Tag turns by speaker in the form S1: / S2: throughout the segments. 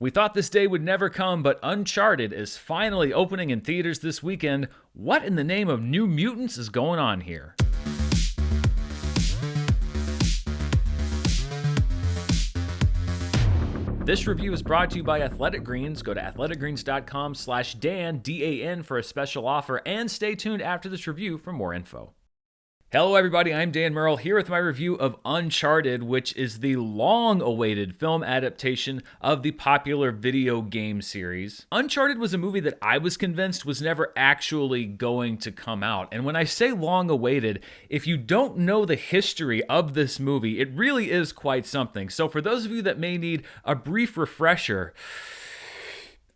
S1: We thought this day would never come, but Uncharted is finally opening in theaters this weekend. What in the name of New Mutants is going on here? This review is brought to you by Athletic Greens. Go to athleticgreens.com/Dan, D-A-N, for a special offer, and stay tuned after this review for more info. Hello everybody, I'm Dan Murrell here with my review of Uncharted, which is the long-awaited film adaptation of the popular video game series. Uncharted was a movie that I was convinced was never actually going to come out. And when I say long-awaited, if you don't know the history of this movie, it really is quite something. So for those of you that may need a brief refresher,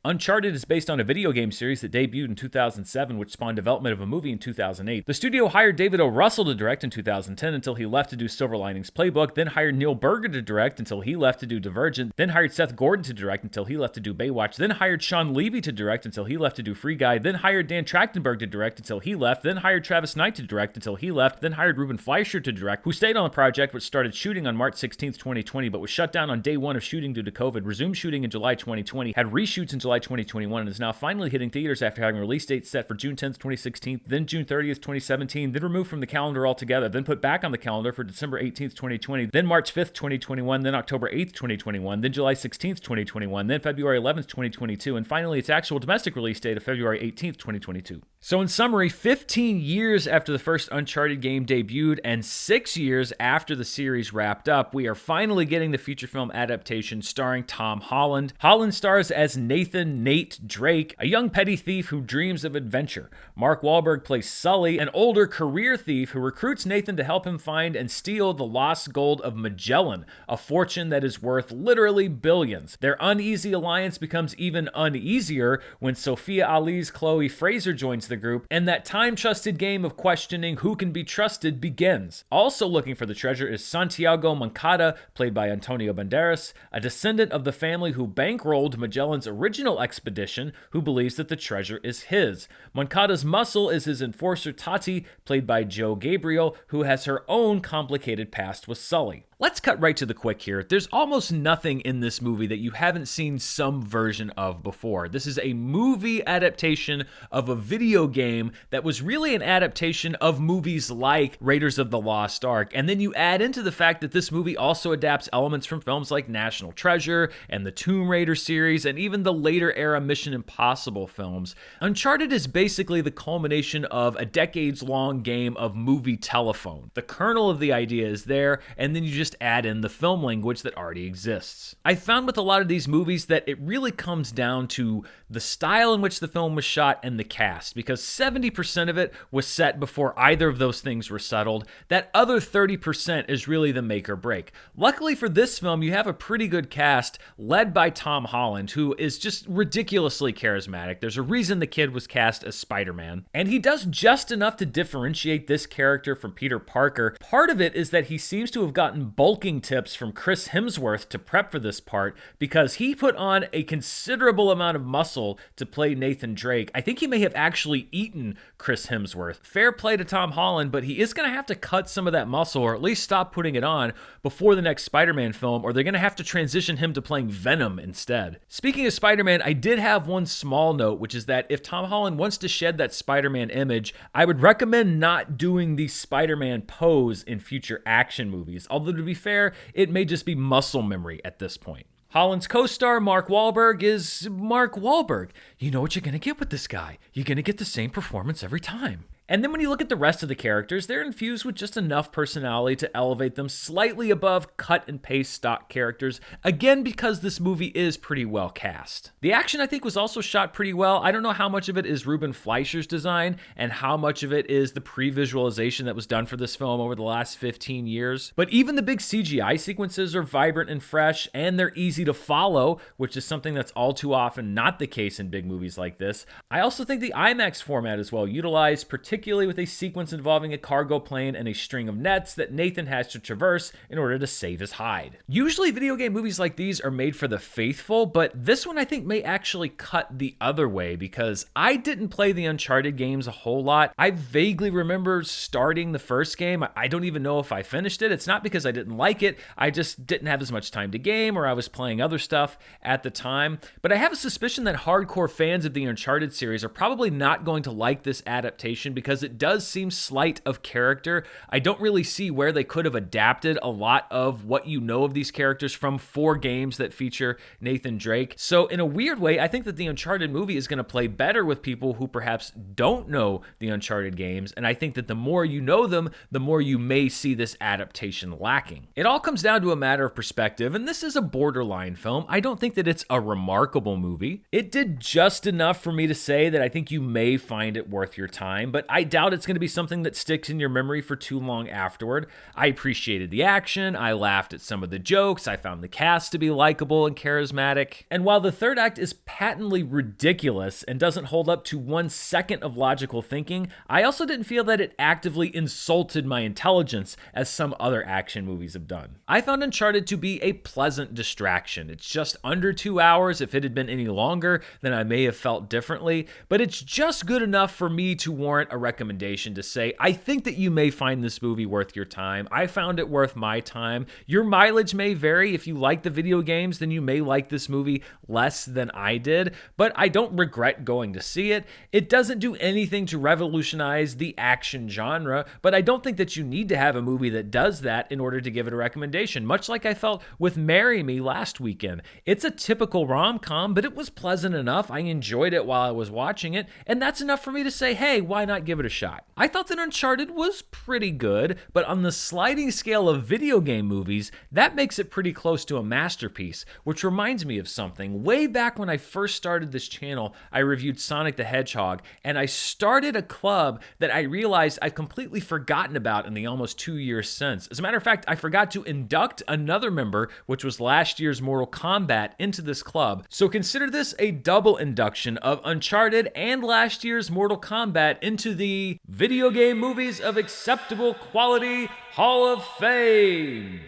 S1: Uncharted is based on a video game series that debuted in 2007, which spawned development of a movie in 2008. The studio hired David O. Russell to direct in 2010 until he left to do Silver Linings Playbook, then hired Neil Burger to direct until he left to do Divergent, then hired Seth Gordon to direct until he left to do Baywatch, then hired Sean Levy to direct until he left to do Free Guy, then hired Dan Trachtenberg to direct until he left, then hired Travis Knight to direct until he left, then hired Ruben Fleischer to direct, who stayed on the project, which started shooting on March 16th, 2020, but was shut down on day one of shooting due to COVID, resumed shooting in July 2020, had reshoots in July 2021, and is now finally hitting theaters after having a release date set for June 10th, 2016, then June 30th, 2017, then removed from the calendar altogether, then put back on the calendar for December 18th, 2020, then March 5th, 2021, then October 8th, 2021, then July 16th, 2021, then February 11th, 2022, and finally its actual domestic release date of February 18th, 2022. So in summary, 15 years after the first Uncharted game debuted and 6 years after the series wrapped up, we are finally getting the feature film adaptation starring Tom Holland. Holland stars as Nate Drake, a young petty thief who dreams of adventure. Mark Wahlberg plays Sully, an older career thief who recruits Nathan to help him find and steal the lost gold of Magellan, a fortune that is worth literally billions. Their uneasy alliance becomes even uneasier when Sophia Ali's Chloe Fraser joins the group, and that time-trusted game of questioning who can be trusted begins. Also looking for the treasure is Santiago Moncada, played by Antonio Banderas, a descendant of the family who bankrolled Magellan's original expedition, who believes that the treasure is his. Moncada's muscle is his enforcer Tati, played by Joe Gabriel, who has her own complicated past with Sully. Let's cut right to the quick here. There's almost nothing in this movie that you haven't seen some version of before. This is a movie adaptation of a video game that was really an adaptation of movies like Raiders of the Lost Ark. And then you add into the fact that this movie also adapts elements from films like National Treasure and the Tomb Raider series and even the later era Mission Impossible films. Uncharted is basically the culmination of a decades-long game of movie telephone. The kernel of the idea is there, and then you just add in the film language that already exists. I found with a lot of these movies that it really comes down to the style in which the film was shot and the cast, because 70% of it was set before either of those things were settled. That other 30% is really the make or break. Luckily for this film, you have a pretty good cast led by Tom Holland, who is just ridiculously charismatic. There's a reason the kid was cast as Spider-Man, and he does just enough to differentiate this character from Peter Parker. Part of it is that he seems to have gotten bulking tips from Chris Hemsworth to prep for this part, because he put on a considerable amount of muscle to play Nathan Drake. I think he may have actually eaten Chris Hemsworth. Fair play to Tom Holland, but he is going to have to cut some of that muscle, or at least stop putting it on before the next Spider-Man film, or they're going to have to transition him to playing Venom instead. Speaking of Spider-Man, I did have one small note, which is that if Tom Holland wants to shed that Spider-Man image, I would recommend not doing the Spider-Man pose in future action movies. Although to be fair, it may just be muscle memory at this point. Holland's co-star, Mark Wahlberg, is Mark Wahlberg. You know what you're going to get with this guy. You're going to get the same performance every time. And then when you look at the rest of the characters, they're infused with just enough personality to elevate them slightly above cut and paste stock characters, again because this movie is pretty well cast. The action, I think, was also shot pretty well. I don't know how much of it is Ruben Fleischer's design and how much of it is the pre-visualization that was done for this film over the last 15 years. But even the big CGI sequences are vibrant and fresh, and they're easy to follow, which is something that's all too often not the case in big movies like this. I also think the IMAX format as well utilized particularly particularly with a sequence involving a cargo plane and a string of nets that Nathan has to traverse in order to save his hide. Usually video game movies like these are made for the faithful, but this one I think may actually cut the other way because I didn't play the Uncharted games a whole lot. I vaguely remember starting the first game. I don't even know if I finished it. It's not because I didn't like it. I just didn't have as much time to game, or I was playing other stuff at the time. But I have a suspicion that hardcore fans of the Uncharted series are probably not going to like this adaptation because it does seem slight of character. I don't really see where they could have adapted a lot of what you know of these characters from 4 games that feature Nathan Drake. So in a weird way, I think that the Uncharted movie is going to play better with people who perhaps don't know the Uncharted games, and I think that the more you know them, the more you may see this adaptation lacking. It all comes down to a matter of perspective, and this is a borderline film. I don't think that it's a remarkable movie. It did just enough for me to say that I think you may find it worth your time, but I doubt it's going to be something that sticks in your memory for too long afterward. I appreciated the action, I laughed at some of the jokes, I found the cast to be likable and charismatic, and while the third act is patently ridiculous and doesn't hold up to 1 second of logical thinking, I also didn't feel that it actively insulted my intelligence as some other action movies have done. I found Uncharted to be a pleasant distraction. It's just under 2 hours. If it had been any longer, then I may have felt differently, but it's just good enough for me to warrant a recommendation to say, I think that you may find this movie worth your time. I found it worth my time. Your mileage may vary. If you like the video games, then you may like this movie less than I did, but I don't regret going to see it. It doesn't do anything to revolutionize the action genre, but I don't think that you need to have a movie that does that in order to give it a recommendation, much like I felt with Marry Me last weekend. It's a typical rom-com, but it was pleasant enough. I enjoyed it while I was watching it, and that's enough for me to say, hey, why not give it a shot? I thought that Uncharted was pretty good, but on the sliding scale of video game movies, that makes it pretty close to a masterpiece, which reminds me of something. Way back when I first started this channel, I reviewed Sonic the Hedgehog, and I started a club that I realized I'd completely forgotten about in the almost 2 years since. As a matter of fact, I forgot to induct another member, which was last year's Mortal Kombat, into this club. So consider this a double induction of Uncharted and last year's Mortal Kombat into the Video Game Movies of Acceptable Quality Hall of Fame.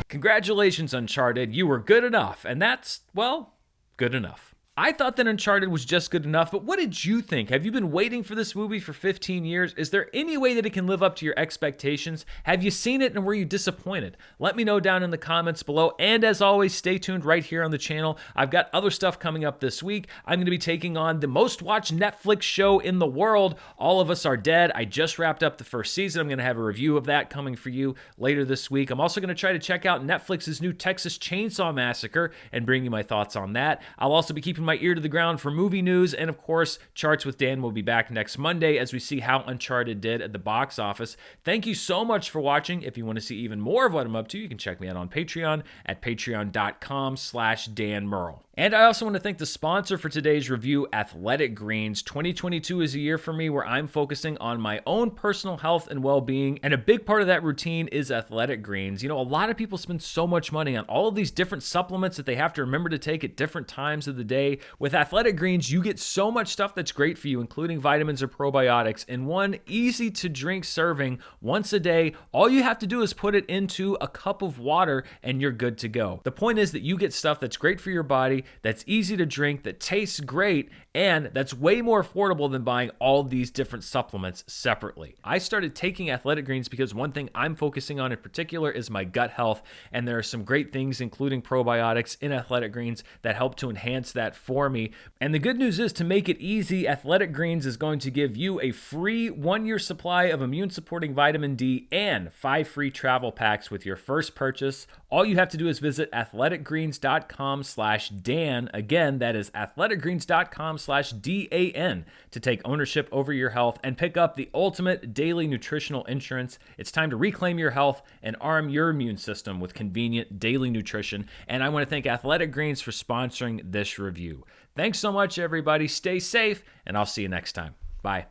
S1: Congratulations, Uncharted. You were good enough, and that's, well, good enough. I thought that Uncharted was just good enough, but what did you think? Have you been waiting for this movie for 15 years? Is there any way that it can live up to your expectations? Have you seen it and were you disappointed? Let me know down in the comments below, and as always, stay tuned right here on the channel. I've got other stuff coming up this week. I'm going to be taking on the most watched Netflix show in the world, All of Us Are Dead. I just wrapped up the first season. I'm going to have a review of that coming for you later this week. I'm also going to try to check out Netflix's new Texas Chainsaw Massacre and bring you my thoughts on that. I'll also be keeping my ear to the ground for movie news, and of course, Charts with Dan will be back next Monday as we see how Uncharted did at the box office. Thank you so much for watching. If you want to see even more of what I'm up to, you can check me out on Patreon at patreon.com/Dan Murrell. And I also want to thank the sponsor for today's review, Athletic Greens. 2022 is a year for me where I'm focusing on my own personal health and well-being, and a big part of that routine is Athletic Greens. You know, a lot of people spend so much money on all of these different supplements that they have to remember to take at different times of the day. With Athletic Greens, you get so much stuff that's great for you, including vitamins or probiotics, in one easy-to-drink serving once a day. All you have to do is put it into a cup of water, and you're good to go. The point is that you get stuff that's great for your body, that's easy to drink, that tastes great, and that's way more affordable than buying all these different supplements separately. I started taking Athletic Greens because one thing I'm focusing on in particular is my gut health, and there are some great things, including probiotics in Athletic Greens, that help to enhance that for me. And the good news is, to make it easy, Athletic Greens is going to give you a free 1-year supply of immune-supporting vitamin D and 5 free travel packs with your first purchase. All you have to do is visit athleticgreens.com/Dan. Again, that is athleticgreens.com/DAN to take ownership over your health and pick up the ultimate daily nutritional insurance. It's time to reclaim your health and arm your immune system with convenient daily nutrition. And I want to thank Athletic Greens for sponsoring this review. Thanks so much, everybody. Stay safe, and I'll see you next time. Bye.